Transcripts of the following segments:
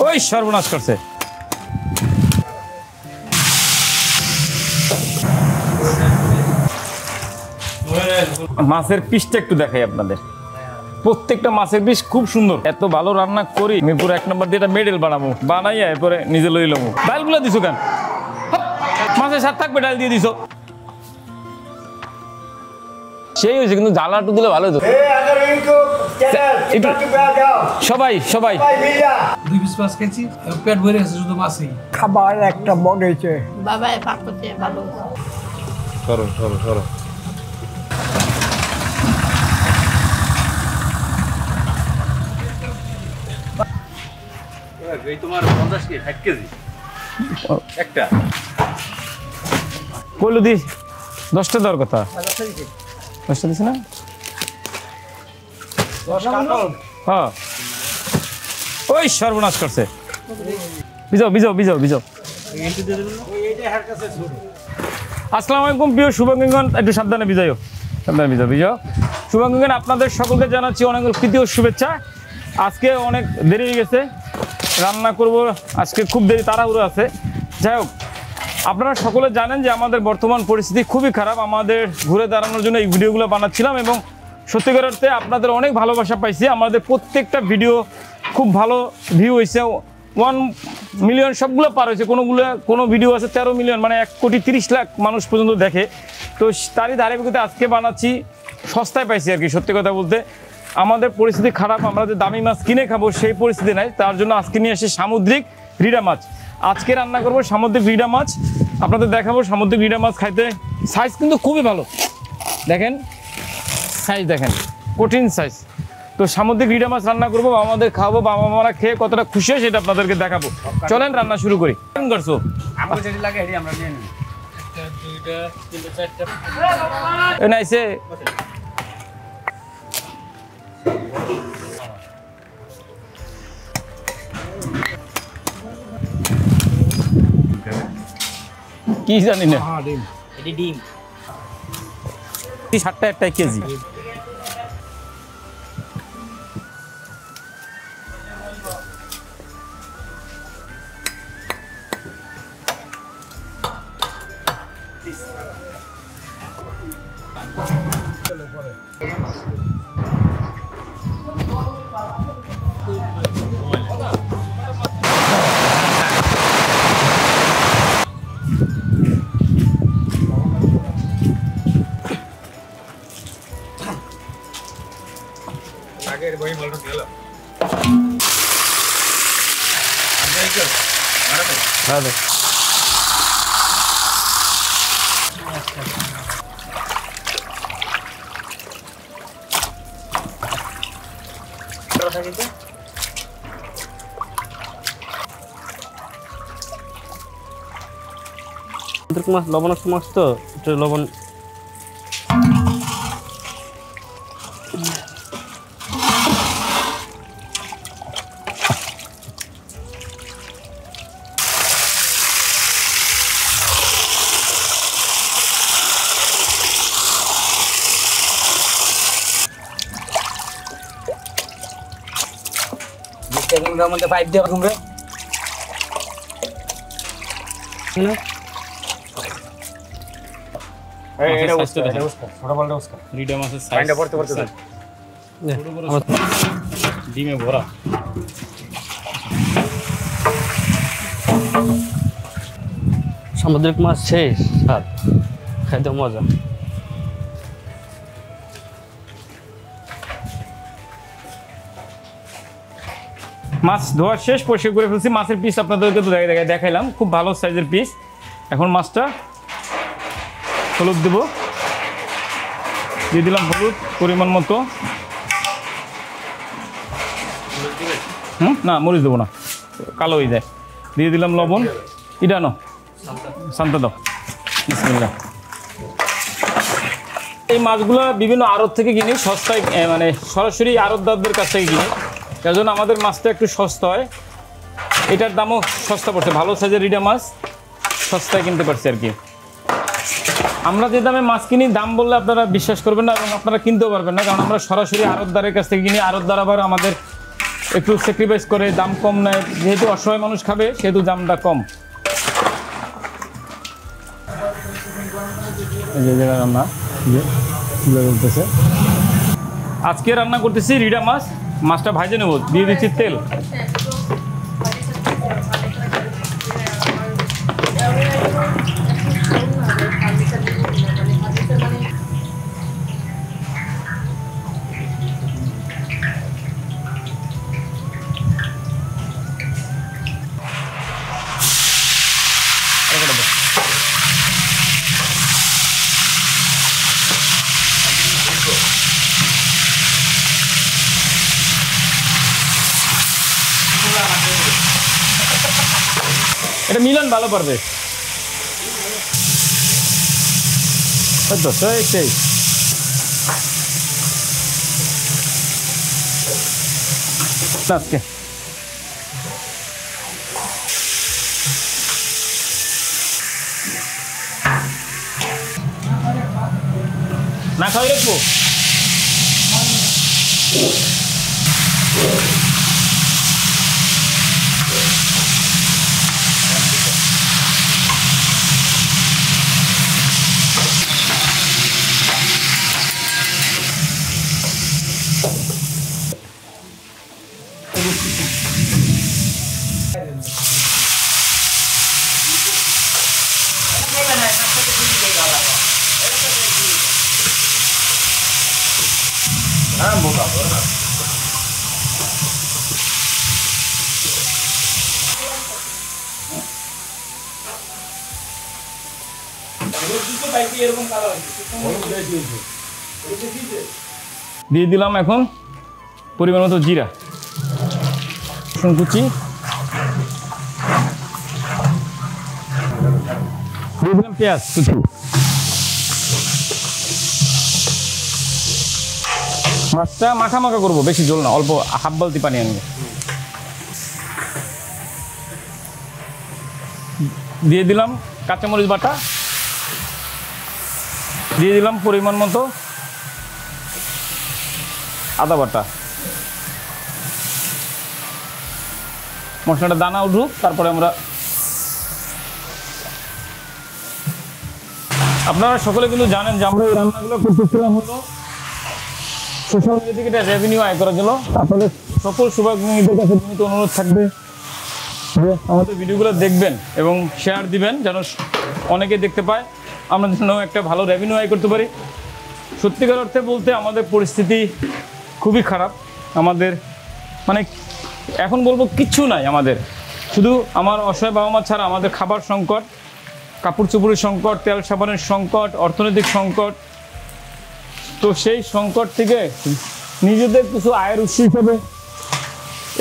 ওই সর্বনাশ করছে। মাছের পিসটা একটু দেখাই আপনাদের। প্রত্যেকটা মাছের পিস খুব সুন্দর। এত ভালো রান্না করি মিরপুর 1 নম্বর দিয়ে মেডেল বানাবো, বানাইয়া এরপরে নিজে লই লমু। ডালগুলো দিছো কেন? মাছের স্বাদ থাকবে, ডাল দিয়ে দিছো। সেই হয়েছে, কিন্তু জ্বালা একটু দিলে ভালো হতো। সবাই সবাই 2 পিস মাছ খেয়েছি, পেট ভরে গেছে শুধু মাছই। খাবার একটা বড় হয়েছে। বাবা পাক করতে ভালো। সরো সরো সরো। তোমার 50 কেজি 60 কেজি একটা কইলো দি 10টা দেওয়ার কথা। 10টা দিছে না? 10 কাটল। হ্যাঁ, ওই সর্বনাশ করছে। বিজাও বিজাও বিজাও বিজাও। আসসালামু আলাইকুম প্রিয় শুভাঙ্গন, একটু সাবধানে বিজয়, সাবধানে বিজয় বিজয়। শুভাঙ্গন, আপনাদের সকলকে জানাচ্ছি অনেক প্রীতি ও শুভেচ্ছা। আজকে অনেক দেরি হয়ে গেছে, রান্না করব আজকে, খুব দেরি, তাড়াহুড়ো আছে। যাই হোক, আপনারা সকলে জানেন যে আমাদের বর্তমান পরিস্থিতি খুবই খারাপ। আমাদের ঘুরে দাঁড়ানোর জন্য এই ভিডিওগুলো বানাচ্ছিলাম এবং সত্যিকার অর্থে আপনাদের অনেক ভালোবাসা পাইছি। আমাদের প্রত্যেকটা ভিডিও খুব ভালো ভিউ হয়েছে, 1 মিলিয়ন সবগুলো পার হয়েছে। কোনো ভিডিও আছে 13 মিলিয়ন, মানে 1,30,00,000 মানুষ পর্যন্ত দেখে। তো তারই ধারাবাহিকতা আজকে বানাচ্ছি, সস্তায় পাইছি আর কি। সত্যি কথা বলতে আমাদের পরিস্থিতি খারাপ, আমরা যে দামি মাছ কিনে খাবো সেই পরিস্থিতি নাই। তার জন্য আজকে নিয়ে আসি সামুদ্রিক রিডা মাছ। আজকে রান্না করবো সামুদ্রিক রিডা মাছ, আপনাদের দেখাবো সামুদ্রিক রিডা মাছ। খাইতে সাইজ কিন্তু খুবই ভালো, দেখেন সাইজ, দেখেন কঠিন সাইজ। তো সামুদ্রিক রিডা মাছ রান্না করবো, আমাদের খাওয়াবো, বাবা মারা খেয়ে কতটা খুশি হয় সেটা আপনাদেরকে দেখাবো। চলেন রান্না শুরু করি। কেমন করছো? নাইছে কি জানি না, 60 টাকা কেজি। মাছ লবণাক্ত মাছ তো, একটু লবণ মধ্যে 5 দিয়ে তোমরা ডিমে ভরা। সামুদ্রিক মাছ শেষ স্বাদ, খাইতে মজা। মাছ ধোয়া শেষ, পরিষ্কার করে ফেলছি। মাছের পিস আপনাদেরকে তো দেখাইলাম, খুব ভালো সাইজের পিস। এখন মাছটা হলুদ দেবো, দিয়ে দিলাম হলুদ পরিমাণ মতো। না মরিচ দেবো না, কালো হয়ে যায়। দিয়ে দিলাম লবণ, এটা নো শান্তা দাও, বিসমিল্লাহ। এই মাছগুলো বিভিন্ন আড়ত থেকে কিনি, সস্তায়, মানে সরাসরি আড়তদারদের কাছ থেকে কিনি। তার জন্য আমাদের মাছটা একটু সস্তা হয়, এটার দামও সস্তা পড়ছে। ভালো সাইজের রিডা মাছ সস্তায় কিনতে পারছি আর কি। আমরা যে দামে মাছ কিনি, দাম বললে আপনারা বিশ্বাস করবেন না এবং আপনারা কিনতেও পারবেন না, কারণ আমরা সরাসরি আড়তদারের কাছ থেকে কিনি। আড়তদার আবার আমাদের একটু স্যাক্রিফাইস করে দাম কম নেয়, যেহেতু অসহায় মানুষ খাবে সেহেতু দামটা কম। এই যে জায়গায় রান্না বলতেছে, আজকে রান্না করতেছি রিডা মাছ। মাছটা ভাজে নেব, দিয়ে দিচ্ছি তেল। এটা মিলন ভালো পারবে, সেই আজকে না খাওয়াই রাখবো। দিয়ে দিলাম এখন পরিমাণ মতো জিরা, রসুন কুচি, দিয়ে দিলাম পেঁয়াজ কুচি। মাছটা মাখা মাখা করবো, বেশি ঝোল না, অল্প হাফ বালতি পানি আনবো। দিয়ে দিলাম কাঁচামরিচ বাটা, দিয়ে দিলাম পরিমাণ মতো আদা বাটা। মশলাটা দানা উঠুক, তারপরে আমরা, আপনারা সকলে কিন্তু জানেন যে আমরা এই রান্নাগুলো করতেছিলাম হলো সোশ্যাল মিডিয়া থেকে এটা রেভিনিউ আয় করার জন্য। আপনাদের সকল শুভাকাঙ্ক্ষীদের কাছে বিনীত অনুরোধ থাকবে যে আমাদের ভিডিওগুলো দেখবেন এবং শেয়ার দিবেন, যেন অনেকে দেখতে পায়, আমরা যেন একটা ভালো রেভিনিউ আয় করতে পারি। সত্যিকার অর্থে বলতে আমাদের পরিস্থিতি খুবই খারাপ। আমাদের মানে এখন বলবো কিচ্ছু নাই আমাদের, শুধু আমার অসহায় বাবা মা ছাড়া আমাদের খাবার সংকট, কাপড় চোপড়ের সংকট, তেল সাবানের সংকট, অর্থনৈতিক সংকট। তো সেই সংকট থেকে নিজেদের কিছু আয়ের উৎস হিসাবে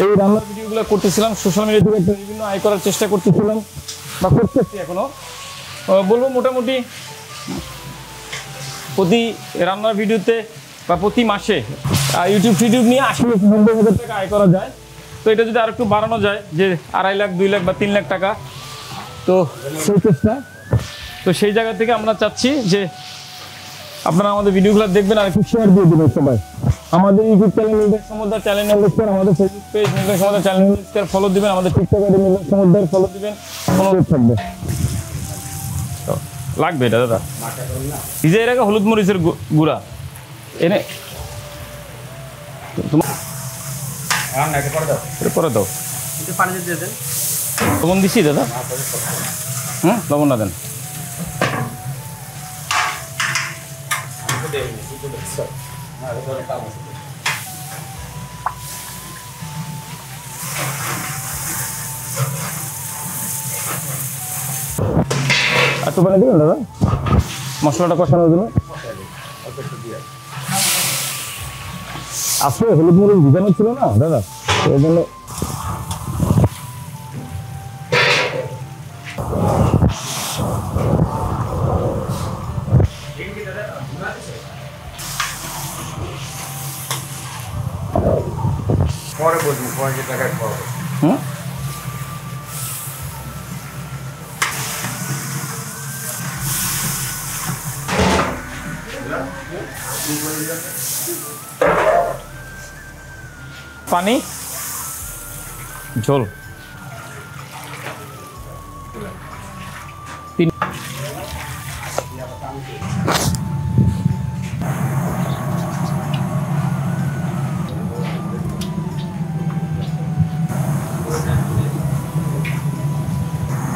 এই রান্নার ভিডিওগুলো করতেছিলাম, সোশ্যাল মিডিয়া থেকে একটা বিভিন্ন আয় করার চেষ্টা করতেছিলাম বা করতেছি এখনও। বলবো মোটামুটি প্রতি রান্নার ভিডিওতে বা প্রতি মাসে ইউটিউব নিয়ে 80-90 হাজার টাকা আয় করা যায়। তো এটা যদি আর একটু বাড়ানো যায়, যে 2.5 লাখ 2 লাখ বা 3 লাখ টাকা, তো সেই চেষ্টা, তো সেই জায়গা থেকে আমরা চাচ্ছি যে আপনারা আমাদের ভিডিওগুলো দেখবেন আর একটু শেয়ার দিয়ে দেবেন সবাই। আমাদের ইউটিউব চ্যানেল নির্দেশ সমুদ্র চ্যানেল নির্দেশ, আমাদের ফেসবুক পেজ নির্দেশ সমুদ্র চ্যানেল নির্দেশ ফলো দিবেন, আমাদের টিকটক আইডি নির্দেশ সমুদ্র ফলো দিবেন, অনুরোধ থাকবে। লাগবে এটা দাদা, ভিজে এর আগে হলুদ মরিচের গুঁড়া এনে তোমার পরে দাও, পানিতে দিয়ে দেন। লবণ দিছি দাদা? লবণ না দেন। একটু পানি দেবেন দাদা মশলাটা কষানোর জন্য। আসলে হলুদ মরিচ ভিজানো ছিল না দাদা, ওই জন্য পরে বলবো, পরে যে টাকা পাবো। পানি ঝোল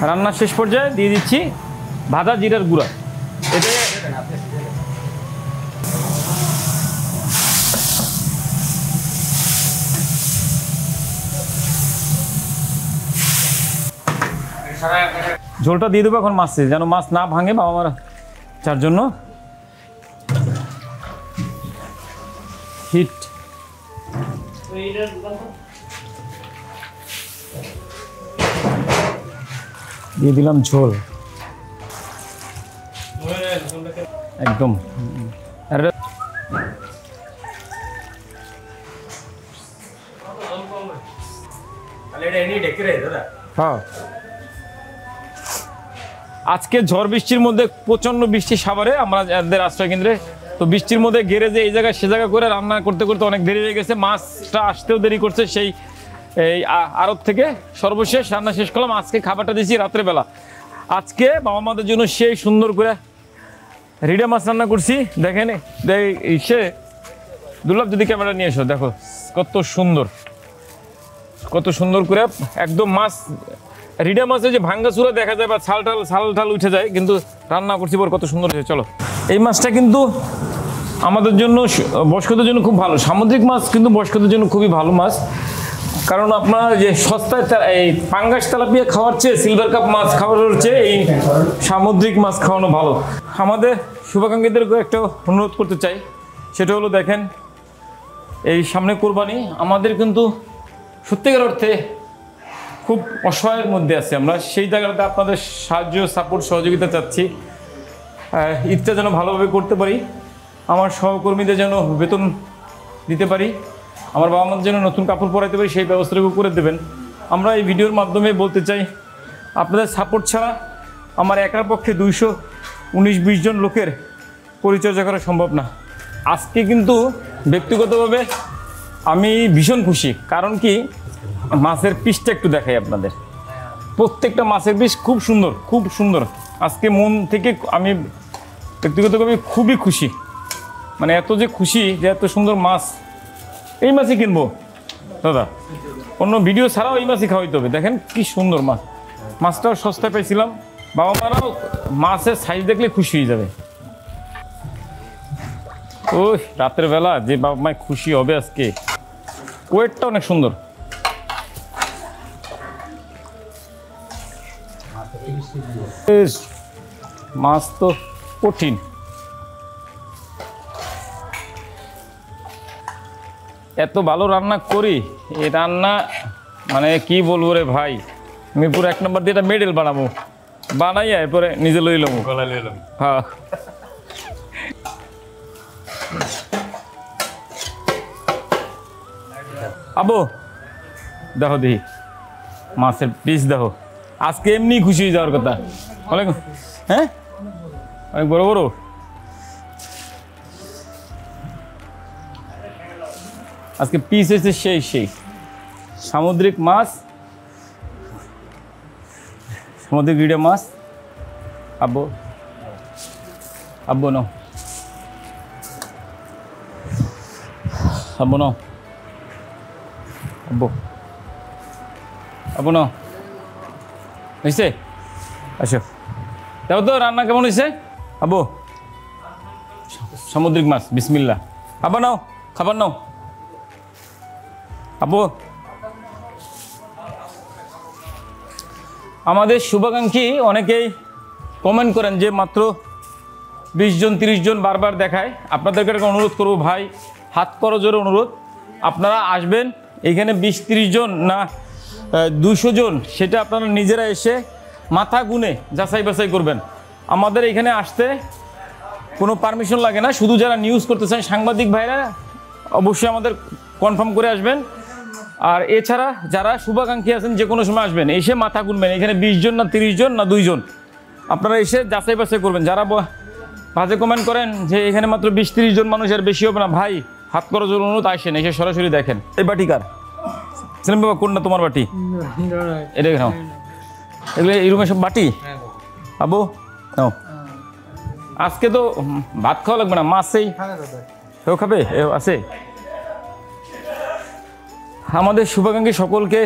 রান্নার শেষ পর্যায়ে দিয়ে দিচ্ছি ভাজা জিরার গুঁড়া। এটা ঝোলটা দিয়ে দেবো এখন মাছে, যেন মাছ না ভাঙে বাবা মারা, যার জন্য হিট। দিয়ে দিলাম ঝোল একদম। আর হ্যাঁ, আজকে ঝড় বৃষ্টির মধ্যে প্রচন্ড বৃষ্টি সাভারে আমাদের আশ্রয় কেন্দ্রে, তো বৃষ্টির মধ্যে গ্যারেজে এই জায়গায় সে জায়গা করে রান্না করতে করতে অনেক দেরি হয়ে গেছে, মাছটা আসতেও দেরি করছে। সেই এই আড়ত থেকে সর্বশেষ রান্না শেষ করলাম, আজকে খাবারটা দিয়েছি রাত্রেবেলা। আজকে বাবা মাদের জন্য সেই সুন্দর করে রিডা মাছ রান্না করছি। দেখেন সে দুর্লভ, যদি ক্যামেরা নিয়ে এসো, দেখো কত সুন্দর, কত সুন্দর করে একদম মাছ। রিডা মাছে যে ভাঙ্গা চূড়া দেখা যায় বা ছাল ঠাল উঠে যায়, কিন্তু রান্না করছি পর কত সুন্দর হয়েছে। চলো, এই মাছটা কিন্তু আমাদের জন্য বয়স্কদের জন্য খুব ভালো, সামুদ্রিক মাছ কিন্তু বয়স্কদের জন্য খুবই ভালো মাছ। কারণ আপনার যে সস্তায় এই পাঙ্গাস তেলাপিয়া খাওয়ার চেয়ে, সিলভার কাপ মাছ খাওয়ার চেয়ে এই সামুদ্রিক মাছ খাওয়ানো ভালো। আমাদের শুভাকাঙ্ক্ষীদেরকে একটা অনুরোধ করতে চাই, সেটা হলো দেখেন এই সামনে কোরবানি, আমাদের কিন্তু সত্যিকার অর্থে খুব অসহায়ের মধ্যে আছে আমরা, সেই জায়গাটাতে আপনাদের সাহায্য, সাপোর্ট, সহযোগিতা চাচ্ছি। ঈদটা যেন ভালোভাবে করতে পারি, আমার সহকর্মীদের যেন বেতন দিতে পারি, আমার বাবা মার জন্য নতুন কাপড় পরাইতে পারি, সেই ব্যবস্থাটুকু করে দেবেন। আমরা এই ভিডিওর মাধ্যমে বলতে চাই, আপনাদের সাপোর্ট ছাড়া আমার একার পক্ষে 219-20 জন লোকের পরিচর্যা করা সম্ভব না। আজকে কিন্তু ব্যক্তিগতভাবে আমি ভীষণ খুশি, কারণ কি মাছের পিসটা একটু দেখাই আপনাদের। প্রত্যেকটা মাছের পিস খুব সুন্দর, খুব সুন্দর। আজকে মন থেকে আমি ব্যক্তিগতভাবে খুবই খুশি, মানে এত যে খুশি যে এত সুন্দর মাছ, এই মাছই কিনবো দাদা, অন্য ভিডিও ছাড়াও এই মাছই খাওয়াইতে হবে। দেখেন কি সুন্দর মাছ, মাছটাও সস্তায় পাইছিলাম। বাবা মারাও মাছের সাইজ দেখলে খুশি হয়ে যাবে। ওই রাতের বেলা যে বাবা মায় খুশি হবে আজকে। ওয়েটটা অনেক সুন্দর। মাছ তো কঠিন, এত ভালো রান্না করি, এই রান্না মানে কি বলবো রে ভাই, আমি পুরো 1 নম্বর দিয়ে এটা মেডেল বানাবো, বানাইয়া এরপরে নিজে লইলাম। হ্যাঁ, আবো দেখো দেখি মাছের পিস দেখো, আজকে এমনি খুশি হয়ে যাওয়ার কথা। অনেক, হ্যাঁ অনেক বড় বড়। আজকে পিস হয়েছে সেই সামুদ্রিক মাছ, সামুদ্রিক রিডা মাছ। আব্বু আব্বু নাও, আব্বু নাও, আব্বু আব্বু নাও। হয়েছে? আচ্ছা দেখো তো রান্না কেমন হয়েছে। আব্বু সামুদ্রিক মাছ, বিসমিল্লাহ। আব্বা নাও, খাবার নাও। আব্বু, আমাদের শুভাকাঙ্ক্ষী অনেকেই কমেন্ট করেন যে মাত্র 20 জন 30 জন বারবার দেখায়। আপনাদেরকে একটা অনুরোধ করবো ভাই, হাত করজোরে অনুরোধ, আপনারা আসবেন এখানে 20-30 জন না 200 জন, সেটা আপনারা নিজেরা এসে মাথা গুনে যাচাই বাছাই করবেন। আমাদের এখানে আসতে কোনো পারমিশন লাগে না, শুধু যারা নিউজ করতে চান সাংবাদিক ভাইরা অবশ্যই আমাদের কনফার্ম করে আসবেন। আর এছাড়া যারা শুভাকাঙ্ক্ষী আছেন যে কোনো সময় আসবেন, এসে মাথা গুনবেন এখানে 20 জন না 30 জন না 2 জন, আপনারা এসে যাচাই বাছাই করবেন। যারা বাজে কমেন্ট করেন যে এখানে মাত্র 20-30 জন মানুষ, আর বেশি হবে না, ভাই হাত করার জন্য অনুরোধ, আসেন এসে সরাসরি দেখেন। এই বাটিকার সেলিম বাবা কোনটা তোমার বাটি? এটা নাও। এগুলো এই রুমে সব বাটি? আবু নাও। আজকে তো ভাত খাওয়া লাগবে না, মাছই কেউ খাবে, আছে। আমাদের শুভাকাঙ্ক্ষী সকলকে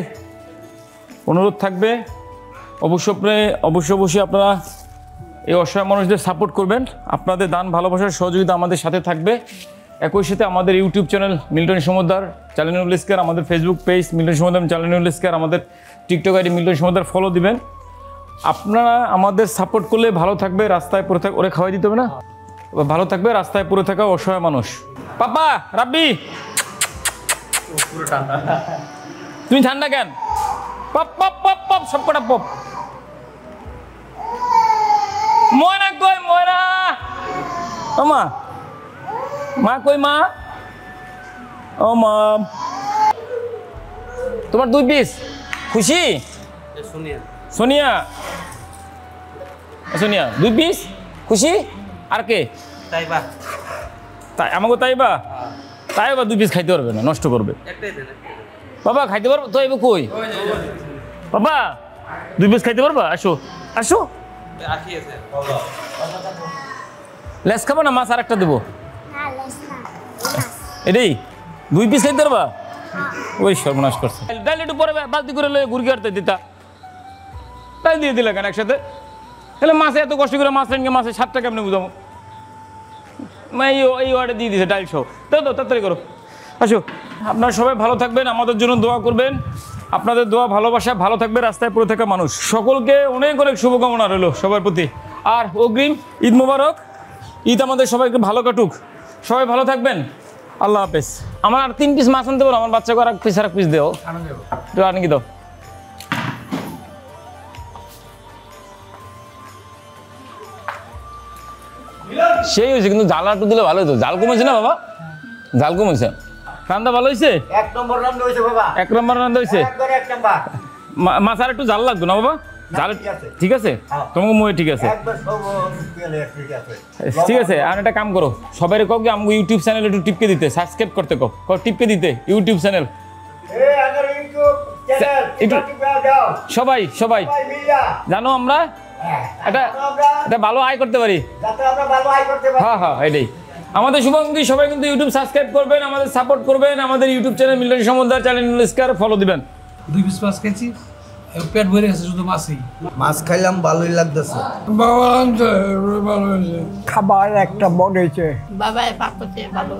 অনুরোধ থাকবে অবশ্যই আপনারা এই অসহায় মানুষদের সাপোর্ট করবেন। আপনাদের দান ভালোবাসার সহযোগিতা আমাদের সাথে থাকবে। একই সাথে আমাদের ইউটিউব চ্যানেল মিল্টন সমুদ্র চ্যানেল স্কয়ার, আমাদের ফেসবুক পেজ মিল্টন সমুদ্র চ্যানেল স্কয়ার, আমাদের টিকটক আইডি মিল্টন সমুদ্র ফলো দিবেন। আপনারা আমাদের সাপোর্ট করলে ভালো থাকবে, রাস্তায় পড়ে থাকা ওরে খাওয়াই দিতে হবে না, ভালো থাকবে রাস্তায় পড়ে থাকা অসহায় মানুষ। পাপা রাব্বি তুমি ঠান্ডা কেন? পপ পপ পপ পপ সব কটা পপ। ময়না কই? ময়না ও মা, মা কই? মা ও মা, তোমার 2 পিস খুশি? সোনিয়া সোনিয়া 2 পিস খুশি। আর কে? তাইবা। তাই আমাকে তাইবা 2 পিস খাইতে পারবে না, নষ্ট করবে। বাবা খাইতে পারবো তো? এবার কই বাবা 2 পিস খাইতে পারবা? আসো আসো। লেস খাবো না? মাছ আর একটা দেবো। এটাই 2 পিস খাইতে পারবা? ওই সর্বনাশ করছে। ডাল একটু পরে বালতি করে লয়ে ঘুরগি আরতে দিতা, তাই দিয়ে দিলে কেন একসাথে? তাহলে মাছে এত কষ্ট করে মাছ রেনকে মাছের 7 টাকা কেমনি বুঝাবো? এই ওয়ার্ডে দিয়ে দিছে ডাল শো। তো তাড়াতাড়ি করো, আসো। আপনারা সবাই ভালো থাকবেন, আমাদের জন্য দোয়া করবেন। আপনাদের দোয়া ভালোবাসা ভালো থাকবে রাস্তায় পড়ে থাকা মানুষ সকলকে অনেক অনেক শুভকামনা রইল সবার প্রতি। আর অগ্রিম ঈদ মোবারক। ঈদ আমাদের সবাইকে ভালো কাটুক, সবাই ভালো থাকবেন। আল্লাহ হাফেজ। আমার আর 3 পিস মাছ আনতে পারো? আমার বাচ্চাকে আর এক পিস দেও, একটু আনি কি দাও। সেই হয়েছে, কিন্তু জাল একটু দিলে ভালো হতো। জাল কমেছে না বাবা? জাল কমেছে। রান্না ভালো হয়েছে? 1 নম্বর রান্না হইছে বাবা। 1 নম্বর রান্না হয়েছে। একবার 1 নাম্বার। মাছ আর একটু জাল লাগতো না বাবা? জাল ঠিক আছে, তোমাকে মুয়ে ঠিক আছে, একবার সব পেলে ঠিক আছে। ঠিক আছে। আর একটা কাম করো, সবাই কও কি আমাকে ইউটিউব চ্যানেল একটু টিপকে দিতে, সাবস্ক্রাইব করতে কও, টিপকে দিতে ইউটিউব চ্যানেল। এই আগে ইউটিউব চ্যানেল একটু টিপে দাও। সবাই সবাই মিলা জানো আমরা এটা ভালো আয় করতে পারি, যাতে আমরা ভালো আয় করতে পারি। হ্যাঁ এটাই আমাদের শুভাকাঙ্ক্ষী। সবাই কিন্তু ইউটিউব সাবস্ক্রাইব করবেন, আমাদের সাপোর্ট করবেন, আমাদের ইউটিউব চ্যানেল মিল্টন সমুদ্র চ্যানেল স্কয়ার ফলো দিবেন। 2 পিস মাছ খেয়েছি, পেট ভরে গেছে শুধু মাছই। মাছ খাইলাম, ভালোই লাগতেছে। বাবা আনতে ভালো হয়েছে। খাবার একটা বড় হয়েছে। বাবা পাক করতে ভালো।